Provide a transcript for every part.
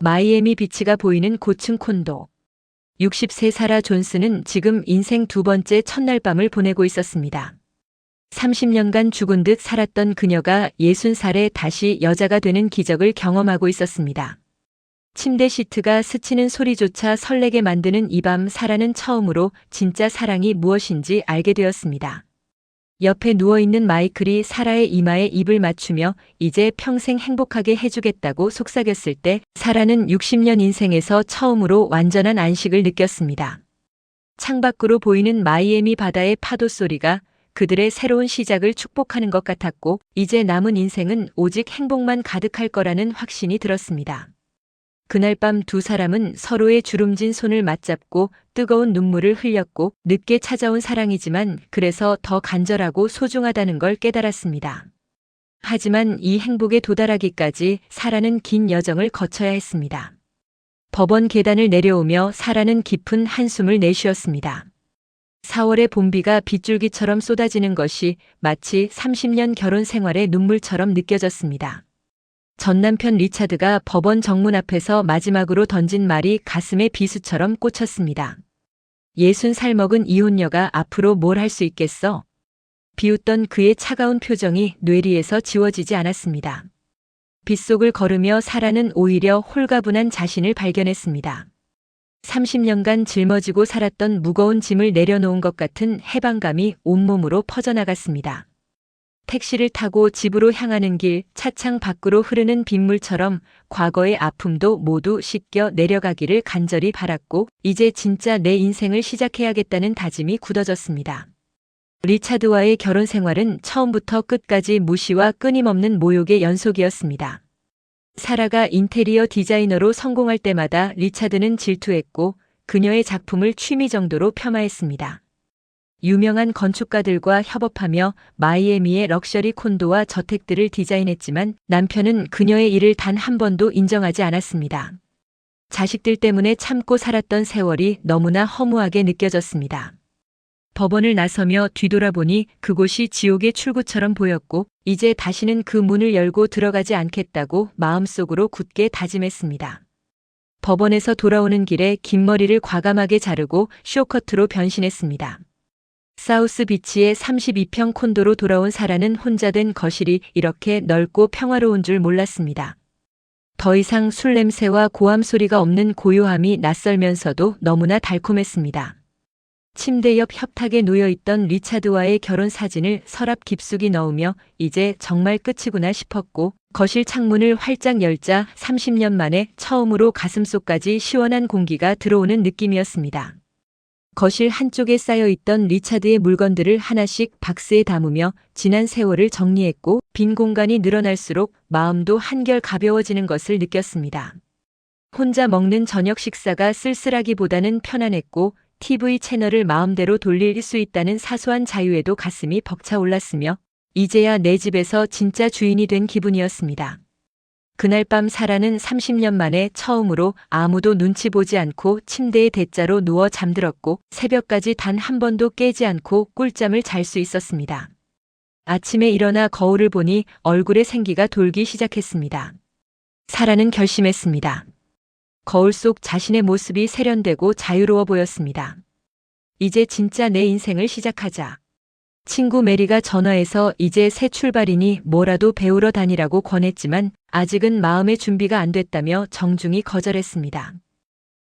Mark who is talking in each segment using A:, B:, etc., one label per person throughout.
A: 마이애미 비치가 보이는 고층 콘도. 60세 사라 존스는 지금 인생 두 번째 첫날 밤을 보내고 있었습니다. 30년간 죽은 듯 살았던 그녀가 60살에 다시 여자가 되는 기적을 경험하고 있었습니다. 침대 시트가 스치는 소리조차 설레게 만드는 이 밤 사라는 처음으로 진짜 사랑이 무엇인지 알게 되었습니다. 옆에 누워있는 마이클이 사라의 이마에 입을 맞추며 이제 평생 행복하게 해주겠다고 속삭였을 때 사라는 60년 인생에서 처음으로 완전한 안식을 느꼈습니다. 창밖으로 보이는 마이애미 바다의 파도 소리가 그들의 새로운 시작을 축복하는 것 같았고 이제 남은 인생은 오직 행복만 가득할 거라는 확신이 들었습니다. 그날 밤 두 사람은 서로의 주름진 손을 맞잡고 뜨거운 눈물을 흘렸고 늦게 찾아온 사랑이지만 그래서 더 간절하고 소중하다는 걸 깨달았습니다. 하지만 이 행복에 도달하기까지 사라는 긴 여정을 거쳐야 했습니다. 법원 계단을 내려오며 사라는 깊은 한숨을 내쉬었습니다. 4월의 봄비가 빗줄기처럼 쏟아지는 것이 마치 30년 결혼 생활의 눈물처럼 느껴졌습니다. 전 남편 리차드가 법원 정문 앞에서 마지막으로 던진 말이 가슴에 비수처럼 꽂혔습니다. 60살 먹은 이혼녀가 앞으로 뭘 할 수 있겠어? 비웃던 그의 차가운 표정이 뇌리에서 지워지지 않았습니다. 빗속을 걸으며 사라는 오히려 홀가분한 자신을 발견했습니다. 30년간 짊어지고 살았던 무거운 짐을 내려놓은 것 같은 해방감이 온몸으로 퍼져나갔습니다. 택시를 타고 집으로 향하는 길, 차창 밖으로 흐르는 빗물처럼 과거의 아픔도 모두 씻겨 내려가기를 간절히 바랐고 이제 진짜 내 인생을 시작해야겠다는 다짐이 굳어졌습니다. 리차드와의 결혼 생활은 처음부터 끝까지 무시와 끊임없는 모욕의 연속이었습니다. 사라가 인테리어 디자이너로 성공할 때마다 리차드는 질투했고 그녀의 작품을 취미 정도로 폄하했습니다. 유명한 건축가들과 협업하며 마이애미의 럭셔리 콘도와 저택들을 디자인했지만 남편은 그녀의 일을 단 한 번도 인정하지 않았습니다. 자식들 때문에 참고 살았던 세월이 너무나 허무하게 느껴졌습니다. 법원을 나서며 뒤돌아보니 그곳이 지옥의 출구처럼 보였고 이제 다시는 그 문을 열고 들어가지 않겠다고 마음속으로 굳게 다짐했습니다. 법원에서 돌아오는 길에 긴 머리를 과감하게 자르고 쇼커트로 변신했습니다. 사우스 비치의 32평 콘도로 돌아온 사라는 혼자 된 거실이 이렇게 넓고 평화로운 줄 몰랐습니다. 더 이상 술 냄새와 고함 소리가 없는 고요함이 낯설면서도 너무나 달콤했습니다. 침대 옆 협탁에 놓여있던 리차드와의 결혼 사진을 서랍 깊숙이 넣으며 이제 정말 끝이구나 싶었고 거실 창문을 활짝 열자 30년 만에 처음으로 가슴속까지 시원한 공기가 들어오는 느낌이었습니다. 거실 한쪽에 쌓여있던 리차드의 물건들을 하나씩 박스에 담으며 지난 세월을 정리했고 빈 공간이 늘어날수록 마음도 한결 가벼워지는 것을 느꼈습니다. 혼자 먹는 저녁 식사가 쓸쓸하기보다는 편안했고 TV 채널을 마음대로 돌릴 수 있다는 사소한 자유에도 가슴이 벅차올랐으며 이제야 내 집에서 진짜 주인이 된 기분이었습니다. 그날 밤 사라는 30년 만에 처음으로 아무도 눈치 보지 않고 침대에 대자로 누워 잠들었고 새벽까지 단 한 번도 깨지 않고 꿀잠을 잘 수 있었습니다. 아침에 일어나 거울을 보니 얼굴에 생기가 돌기 시작했습니다. 사라는 결심했습니다. 거울 속 자신의 모습이 세련되고 자유로워 보였습니다. 이제 진짜 내 인생을 시작하자. 친구 메리가 전화해서 이제 새 출발이니 뭐라도 배우러 다니라고 권했지만 아직은 마음의 준비가 안 됐다며 정중히 거절했습니다.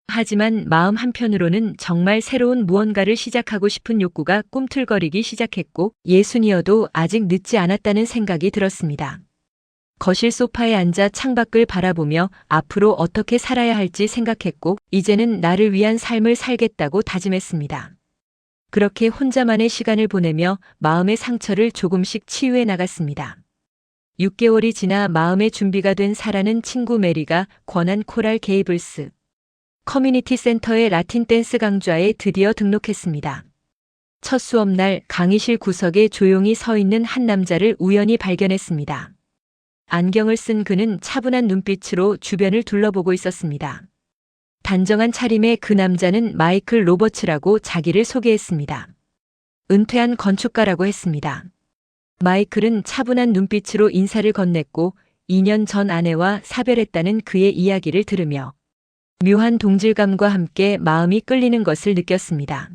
A: 하지만 마음 한편으로는 정말 새로운 무언가를 시작하고 싶은 욕구가 꿈틀거리기 시작했고 60이어도 아직 늦지 않았다는 생각이 들었습니다. 거실 소파에 앉아 창밖을 바라보며 앞으로 어떻게 살아야 할지 생각했고 이제는 나를 위한 삶을 살겠다고 다짐했습니다. 그렇게 혼자만의 시간을 보내며 마음의 상처를 조금씩 치유해 나갔습니다. 6개월이 지나 마음의 준비가 된 사라는 친구 메리가 권한 코랄 게이블스 커뮤니티 센터의 라틴 댄스 강좌에 드디어 등록했습니다. 첫 수업날 강의실 구석에 조용히 서 있는 한 남자를 우연히 발견했습니다. 안경을 쓴 그는 차분한 눈빛으로 주변을 둘러보고 있었습니다. 단정한 차림의 그 남자는 마이클 로버츠라고 자기를 소개했습니다. 은퇴한 건축가라고 했습니다. 마이클은 차분한 눈빛으로 인사를 건넸고 2년 전 아내와 사별했다는 그의 이야기를 들으며 묘한 동질감과 함께 마음이 끌리는 것을 느꼈습니다.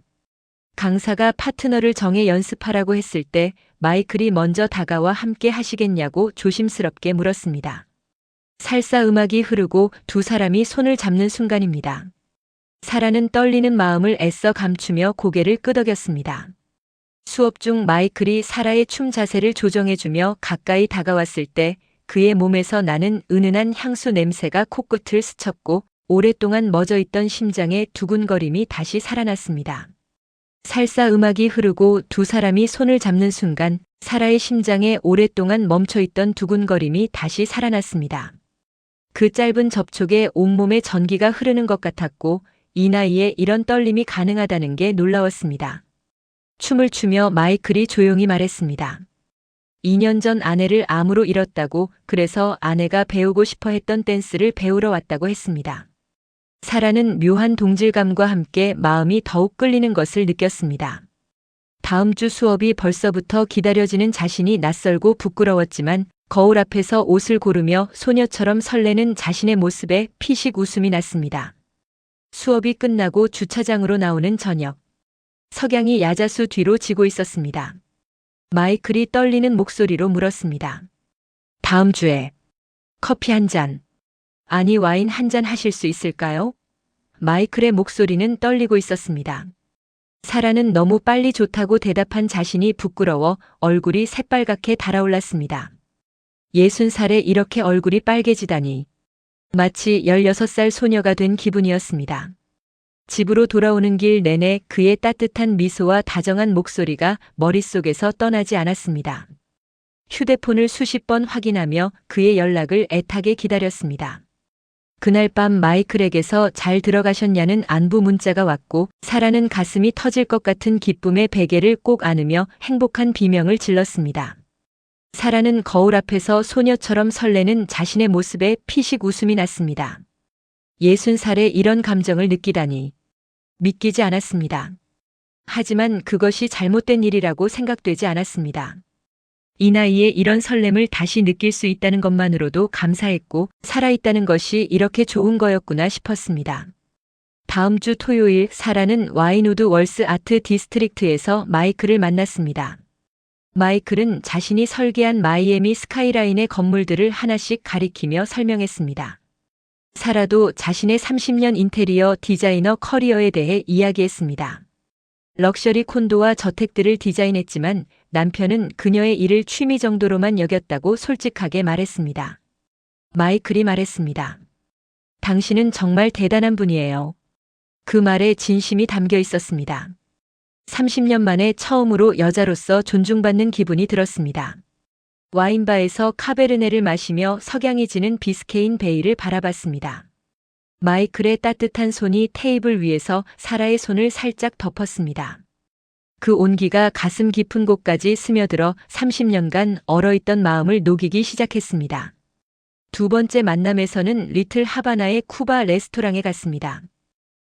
A: 강사가 파트너를 정해 연습하라고 했을 때 마이클이 먼저 다가와 함께 하시겠냐고 조심스럽게 물었습니다. 살사 음악이 흐르고 두 사람이 손을 잡는 순간입니다. 사라는 떨리는 마음을 애써 감추며 고개를 끄덕였습니다. 수업 중 마이클이 사라의 춤 자세를 조정해주며 가까이 다가왔을 때 그의 몸에서 나는 은은한 향수 냄새가 코끝을 스쳤고 오랫동안 멎어있던 심장의 두근거림이 다시 살아났습니다. 살사 음악이 흐르고 두 사람이 손을 잡는 순간 사라의 심장에 오랫동안 멈춰있던 두근거림이 다시 살아났습니다. 그 짧은 접촉에 온몸에 전기가 흐르는 것 같았고 이 나이에 이런 떨림이 가능하다는 게 놀라웠습니다. 춤을 추며 마이클이 조용히 말했습니다. 2년 전 아내를 암으로 잃었다고 그래서 아내가 배우고 싶어 했던 댄스를 배우러 왔다고 했습니다. 사라는 묘한 동질감과 함께 마음이 더욱 끌리는 것을 느꼈습니다. 다음 주 수업이 벌써부터 기다려지는 자신이 낯설고 부끄러웠지만 거울 앞에서 옷을 고르며 소녀처럼 설레는 자신의 모습에 피식 웃음이 났습니다. 수업이 끝나고 주차장으로 나오는 저녁. 석양이 야자수 뒤로 지고 있었습니다. 마이클이 떨리는 목소리로 물었습니다. 다음 주에 커피 한 잔, 아니 와인 한 잔 하실 수 있을까요? 마이클의 목소리는 떨리고 있었습니다. 사라는 너무 빨리 좋다고 대답한 자신이 부끄러워 얼굴이 새빨갛게 달아올랐습니다. 60살에 이렇게 얼굴이 빨개지다니. 마치 16살 소녀가 된 기분이었습니다. 집으로 돌아오는 길 내내 그의 따뜻한 미소와 다정한 목소리가 머릿속에서 떠나지 않았습니다. 휴대폰을 수십 번 확인하며 그의 연락을 애타게 기다렸습니다. 그날 밤 마이클에게서 잘 들어가셨냐는 안부 문자가 왔고 사라는 가슴이 터질 것 같은 기쁨의 베개를 꼭 안으며 행복한 비명을 질렀습니다. 사라는 거울 앞에서 소녀처럼 설레는 자신의 모습에 피식 웃음이 났습니다. 60살에 이런 감정을 느끼다니. 믿기지 않았습니다. 하지만 그것이 잘못된 일이라고 생각되지 않았습니다. 이 나이에 이런 설렘을 다시 느낄 수 있다는 것만으로도 감사했고 살아있다는 것이 이렇게 좋은 거였구나 싶었습니다. 다음 주 토요일 사라는 와인우드 월스 아트 디스트릭트에서 마이클을 만났습니다. 마이클은 자신이 설계한 마이애미 스카이라인의 건물들을 하나씩 가리키며 설명했습니다. 사라도 자신의 30년 인테리어 디자이너 커리어에 대해 이야기했습니다. 럭셔리 콘도와 저택들을 디자인했지만 남편은 그녀의 일을 취미 정도로만 여겼다고 솔직하게 말했습니다. 마이클이 말했습니다. 당신은 정말 대단한 분이에요. 그 말에 진심이 담겨 있었습니다. 30년 만에 처음으로 여자로서 존중받는 기분이 들었습니다. 와인바에서 카베르네를 마시며 석양이 지는 비스케인 베이를 바라봤습니다. 마이클의 따뜻한 손이 테이블 위에서 사라의 손을 살짝 덮었습니다. 그 온기가 가슴 깊은 곳까지 스며들어 30년간 얼어있던 마음을 녹이기 시작했습니다. 두 번째 만남에서는 리틀 하바나의 쿠바 레스토랑에 갔습니다.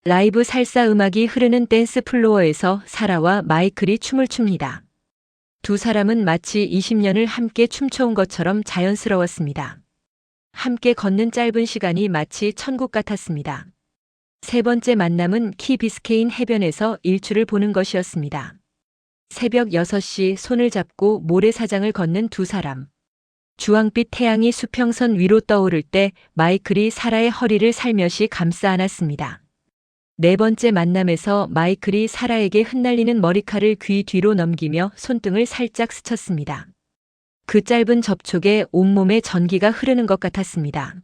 A: 라이브 살사 음악이 흐르는 댄스 플로어에서 사라와 마이클이 춤을 춥니다. 두 사람은 마치 20년을 함께 춤춰온 것처럼 자연스러웠습니다. 함께 걷는 짧은 시간이 마치 천국 같았습니다. 세 번째 만남은 키 비스케인 해변에서 일출을 보는 것이었습니다. 새벽 6시 손을 잡고 모래사장을 걷는 두 사람. 주황빛 태양이 수평선 위로 떠오를 때 마이클이 사라의 허리를 살며시 감싸 안았습니다. 네 번째 만남에서 마이클이 사라에게 흩날리는 머리칼을 귀 뒤로 넘기며 손등을 살짝 스쳤습니다. 그 짧은 접촉에 온몸에 전기가 흐르는 것 같았습니다.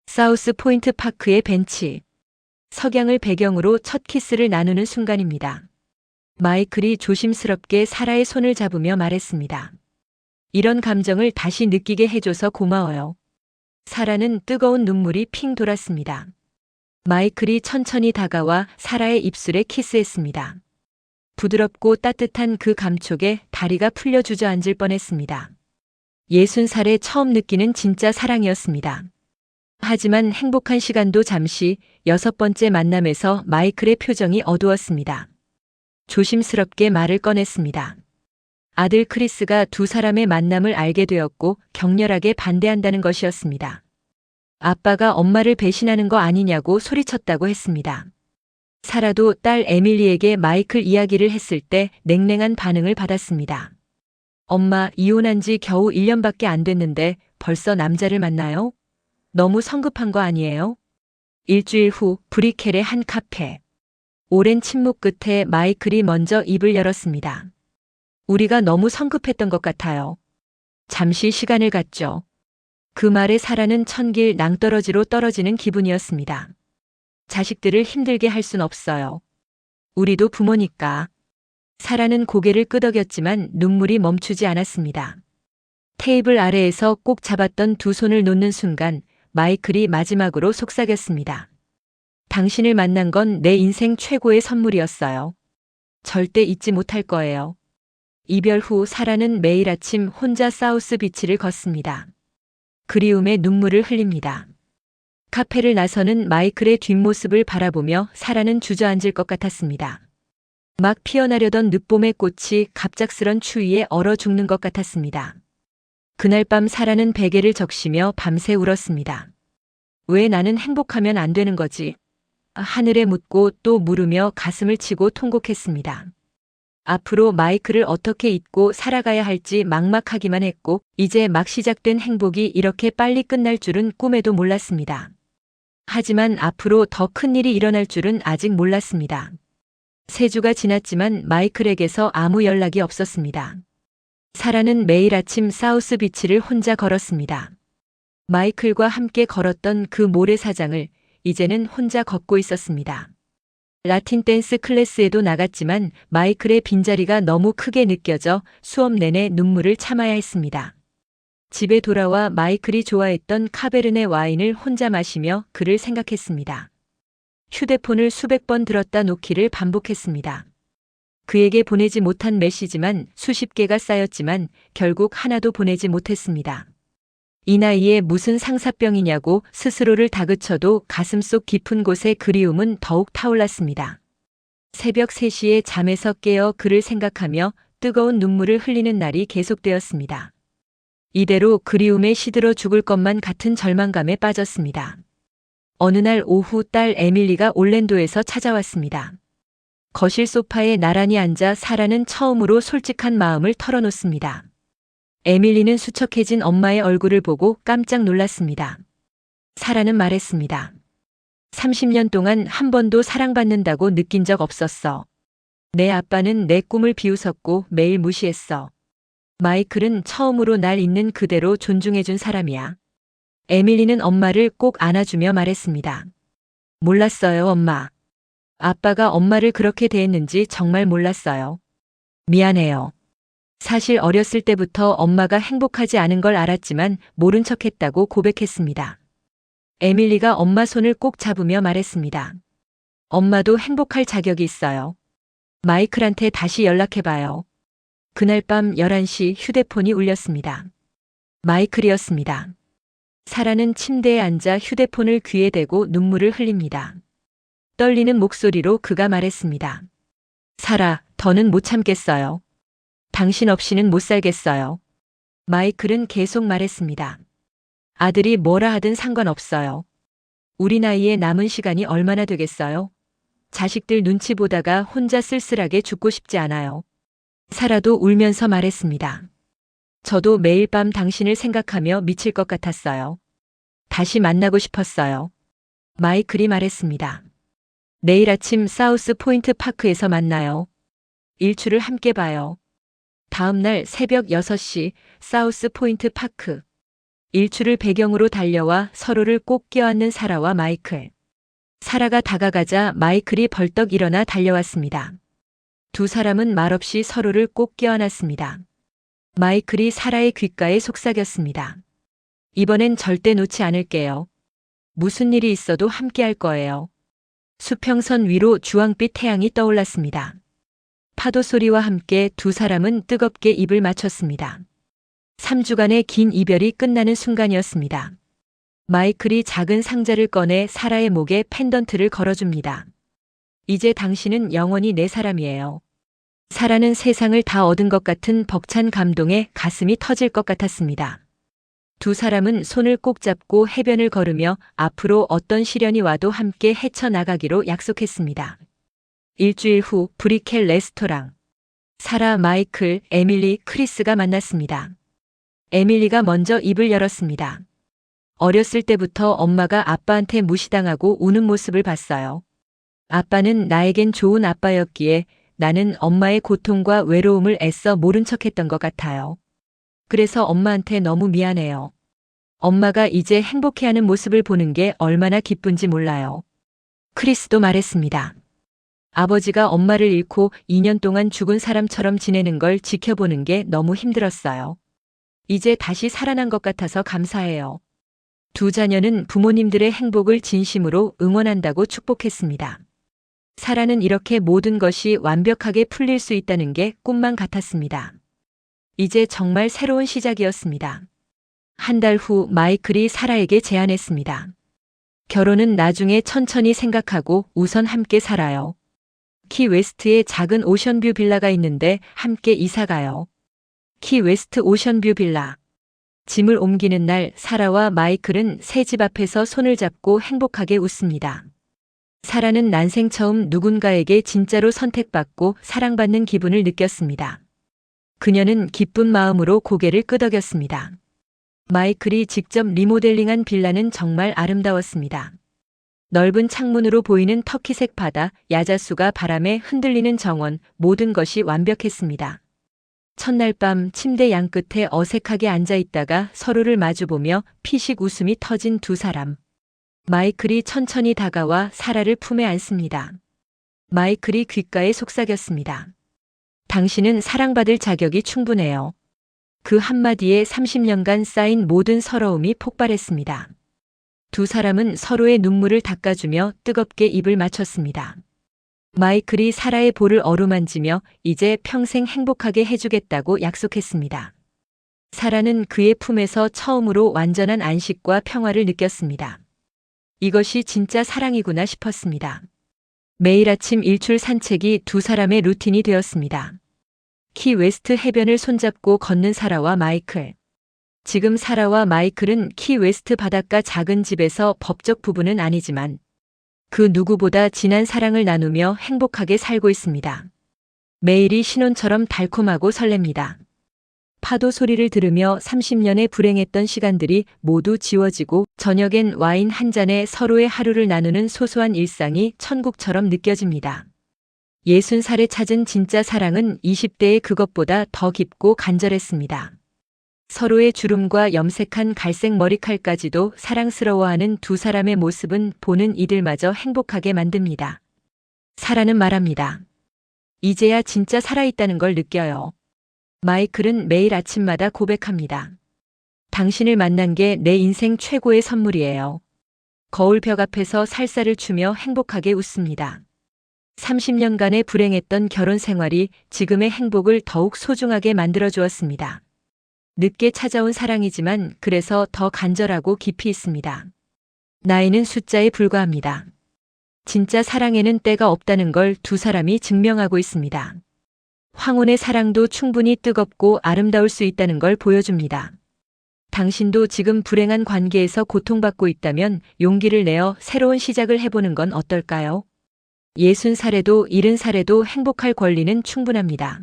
A: 사우스 포인트 파크의 벤치. 석양을 배경으로 첫 키스를 나누는 순간입니다. 마이클이 조심스럽게 사라의 손을 잡으며 말했습니다. 이런 감정을 다시 느끼게 해줘서 고마워요. 사라는 뜨거운 눈물이 핑 돌았습니다. 마이클이 천천히 다가와 사라의 입술에 키스했습니다. 부드럽고 따뜻한 그 감촉에 다리가 풀려 주저앉을 뻔했습니다. 60살에 처음 느끼는 진짜 사랑이었습니다. 하지만 행복한 시간도 잠시 6번째 만남에서 마이클의 표정이 어두웠습니다. 조심스럽게 말을 꺼냈습니다. 아들 크리스가 두 사람의 만남을 알게 되었고 격렬하게 반대한다는 것이었습니다. 아빠가 엄마를 배신하는 거 아니냐고 소리쳤다고 했습니다. 사라도 딸 에밀리에게 마이클 이야기를 했을 때 냉랭한 반응을 받았습니다. 엄마, 이혼한 지 겨우 1년밖에 안 됐는데 벌써 남자를 만나요? 너무 성급한 거 아니에요? 일주일 후 브리켈의 한 카페. 오랜 침묵 끝에 마이클이 먼저 입을 열었습니다. 우리가 너무 성급했던 것 같아요. 잠시 시간을 갖죠. 그 말에 사라는 천길 낭떠러지로 떨어지는 기분이었습니다. 자식들을 힘들게 할 순 없어요. 우리도 부모니까. 사라는 고개를 끄덕였지만 눈물이 멈추지 않았습니다. 테이블 아래에서 꼭 잡았던 두 손을 놓는 순간 마이클이 마지막으로 속삭였습니다. 당신을 만난 건 내 인생 최고의 선물이었어요. 절대 잊지 못할 거예요. 이별 후 사라는 매일 아침 혼자 사우스 비치를 걷습니다. 그리움의 눈물을 흘립니다. 카페를 나서는 마이클의 뒷모습을 바라보며 사라는 주저앉을 것 같았습니다. 막 피어나려던 늦봄의 꽃이 갑작스런 추위에 얼어 죽는 것 같았습니다. 그날 밤 사라는 베개를 적시며 밤새 울었습니다. 왜 나는 행복하면 안 되는 거지? 하늘에 묻고 또 물으며 가슴을 치고 통곡했습니다. 앞으로 마이클을 어떻게 잊고 살아가야 할지 막막하기만 했고 이제 막 시작된 행복이 이렇게 빨리 끝날 줄은 꿈에도 몰랐습니다. 하지만 앞으로 더 큰 일이 일어날 줄은 아직 몰랐습니다. 3주가 지났지만 마이클에게서 아무 연락이 없었습니다. 사라는 매일 아침 사우스 비치를 혼자 걸었습니다. 마이클과 함께 걸었던 그 모래사장을 이제는 혼자 걷고 있었습니다. 라틴 댄스 클래스에도 나갔지만 마이클의 빈자리가 너무 크게 느껴져 수업 내내 눈물을 참아야 했습니다. 집에 돌아와 마이클이 좋아했던 카베르네 와인을 혼자 마시며 그를 생각했습니다. 휴대폰을 수백 번 들었다 놓기를 반복했습니다. 그에게 보내지 못한 메시지만 수십 개가 쌓였지만 결국 하나도 보내지 못했습니다. 이 나이에 무슨 상사병이냐고 스스로를 다그쳐도 가슴속 깊은 곳의 그리움은 더욱 타올랐습니다. 새벽 3시에 잠에서 깨어 그를 생각하며 뜨거운 눈물을 흘리는 날이 계속되었습니다. 이대로 그리움에 시들어 죽을 것만 같은 절망감에 빠졌습니다. 어느 날 오후 딸 에밀리가 올랜도에서 찾아왔습니다. 거실 소파에 나란히 앉아 사라는 처음으로 솔직한 마음을 털어놓습니다. 에밀리는 수척해진 엄마의 얼굴을 보고 깜짝 놀랐습니다. 사라는 말했습니다. 30년 동안 한 번도 사랑받는다고 느낀 적 없었어. 내 아빠는 내 꿈을 비웃었고 매일 무시했어. 마이클은 처음으로 날 있는 그대로 존중해준 사람이야. 에밀리는 엄마를 꼭 안아주며 말했습니다. 몰랐어요, 엄마. 아빠가 엄마를 그렇게 대했는지 정말 몰랐어요. 미안해요. 사실 어렸을 때부터 엄마가 행복하지 않은 걸 알았지만 모른 척했다고 고백했습니다. 에밀리가 엄마 손을 꼭 잡으며 말했습니다. 엄마도 행복할 자격이 있어요. 마이클한테 다시 연락해봐요. 그날 밤 11시 휴대폰이 울렸습니다. 마이클이었습니다. 사라는 침대에 앉아 휴대폰을 귀에 대고 눈물을 흘립니다. 떨리는 목소리로 그가 말했습니다. 사라, 더는 못 참겠어요. 당신 없이는 못 살겠어요. 마이클은 계속 말했습니다. 아들이 뭐라 하든 상관없어요. 우리 나이에 남은 시간이 얼마나 되겠어요? 자식들 눈치 보다가 혼자 쓸쓸하게 죽고 싶지 않아요. 사라도 울면서 말했습니다. 저도 매일 밤 당신을 생각하며 미칠 것 같았어요. 다시 만나고 싶었어요. 마이클이 말했습니다. 내일 아침 사우스 포인트 파크에서 만나요. 일출을 함께 봐요. 다음 날 새벽 6시 사우스 포인트 파크. 일출을 배경으로 달려와 서로를 꼭 껴안는 사라와 마이클. 사라가 다가가자 마이클이 벌떡 일어나 달려왔습니다. 두 사람은 말없이 서로를 꼭 껴안았습니다. 마이클이 사라의 귓가에 속삭였습니다. 이번엔 절대 놓지 않을게요. 무슨 일이 있어도 함께 할 거예요. 수평선 위로 주황빛 태양이 떠올랐습니다. 파도 소리와 함께 두 사람은 뜨겁게 입을 맞췄습니다. 3주간의 긴 이별이 끝나는 순간이었습니다. 마이클이 작은 상자를 꺼내 사라의 목에 펜던트를 걸어줍니다. 이제 당신은 영원히 내 사람이에요. 사라는 세상을 다 얻은 것 같은 벅찬 감동에 가슴이 터질 것 같았습니다. 두 사람은 손을 꼭 잡고 해변을 걸으며 앞으로 어떤 시련이 와도 함께 헤쳐나가기로 약속했습니다. 일주일 후 브리켈 레스토랑. 사라, 마이클, 에밀리, 크리스가 만났습니다. 에밀리가 먼저 입을 열었습니다. 어렸을 때부터 엄마가 아빠한테 무시당하고 우는 모습을 봤어요. 아빠는 나에겐 좋은 아빠였기에 나는 엄마의 고통과 외로움을 애써 모른 척했던 것 같아요. 그래서 엄마한테 너무 미안해요. 엄마가 이제 행복해하는 모습을 보는 게 얼마나 기쁜지 몰라요. 크리스도 말했습니다. 아버지가 엄마를 잃고 2년 동안 죽은 사람처럼 지내는 걸 지켜보는 게 너무 힘들었어요. 이제 다시 살아난 것 같아서 감사해요. 두 자녀는 부모님들의 행복을 진심으로 응원한다고 축복했습니다. 사라는 이렇게 모든 것이 완벽하게 풀릴 수 있다는 게 꿈만 같았습니다. 이제 정말 새로운 시작이었습니다. 한 달 후 마이클이 사라에게 제안했습니다. 결혼은 나중에 천천히 생각하고 우선 함께 살아요. 키 웨스트에 작은 오션뷰 빌라가 있는데 함께 이사 가요. 키 웨스트 오션뷰 빌라. 짐을 옮기는 날 사라와 마이클은 새 집 앞에서 손을 잡고 행복하게 웃습니다. 사라는 난생 처음 누군가에게 진짜로 선택받고 사랑받는 기분을 느꼈습니다. 그녀는 기쁜 마음으로 고개를 끄덕였습니다. 마이클이 직접 리모델링한 빌라는 정말 아름다웠습니다. 넓은 창문으로 보이는 터키색 바다, 야자수가 바람에 흔들리는 정원, 모든 것이 완벽했습니다. 첫날 밤 침대 양끝에 어색하게 앉아 있다가 서로를 마주보며 피식 웃음이 터진 두 사람. 마이클이 천천히 다가와 사라를 품에 안습니다. 마이클이 귓가에 속삭였습니다. 당신은 사랑받을 자격이 충분해요. 그 한마디에 30년간 쌓인 모든 서러움이 폭발했습니다. 두 사람은 서로의 눈물을 닦아주며 뜨겁게 입을 맞췄습니다. 마이클이 사라의 볼을 어루만지며 이제 평생 행복하게 해주겠다고 약속했습니다. 사라는 그의 품에서 처음으로 완전한 안식과 평화를 느꼈습니다. 이것이 진짜 사랑이구나 싶었습니다. 매일 아침 일출 산책이 두 사람의 루틴이 되었습니다. 키 웨스트 해변을 손잡고 걷는 사라와 마이클. 지금 사라와 마이클은 키 웨스트 바닷가 작은 집에서 법적 부부는 아니지만 그 누구보다 진한 사랑을 나누며 행복하게 살고 있습니다. 매일이 신혼처럼 달콤하고 설렙니다. 파도 소리를 들으며 30년의 불행했던 시간들이 모두 지워지고 저녁엔 와인 한 잔에 서로의 하루를 나누는 소소한 일상이 천국처럼 느껴집니다. 60살에 찾은 진짜 사랑은 20대의 그것보다 더 깊고 간절했습니다. 서로의 주름과 염색한 갈색 머리칼까지도 사랑스러워하는 두 사람의 모습은 보는 이들마저 행복하게 만듭니다. 사라는 말합니다. 이제야 진짜 살아있다는 걸 느껴요. 마이클은 매일 아침마다 고백합니다. 당신을 만난 게 내 인생 최고의 선물이에요. 거울 벽 앞에서 살살을 추며 행복하게 웃습니다. 30년간의 불행했던 결혼 생활이 지금의 행복을 더욱 소중하게 만들어 주었습니다. 늦게 찾아온 사랑이지만 그래서 더 간절하고 깊이 있습니다. 나이는 숫자에 불과합니다. 진짜 사랑에는 때가 없다는 걸 두 사람이 증명하고 있습니다. 황혼의 사랑도 충분히 뜨겁고 아름다울 수 있다는 걸 보여줍니다. 당신도 지금 불행한 관계에서 고통받고 있다면 용기를 내어 새로운 시작을 해보는 건 어떨까요? 60살에도 70살에도 행복할 권리는 충분합니다.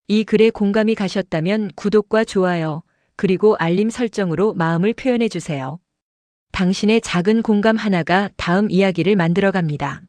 A: 이 글에 공감이 가셨다면 구독과 좋아요, 그리고 알림 설정으로 마음을 표현해 주세요. 당신의 작은 공감 하나가 다음 이야기를 만들어 갑니다.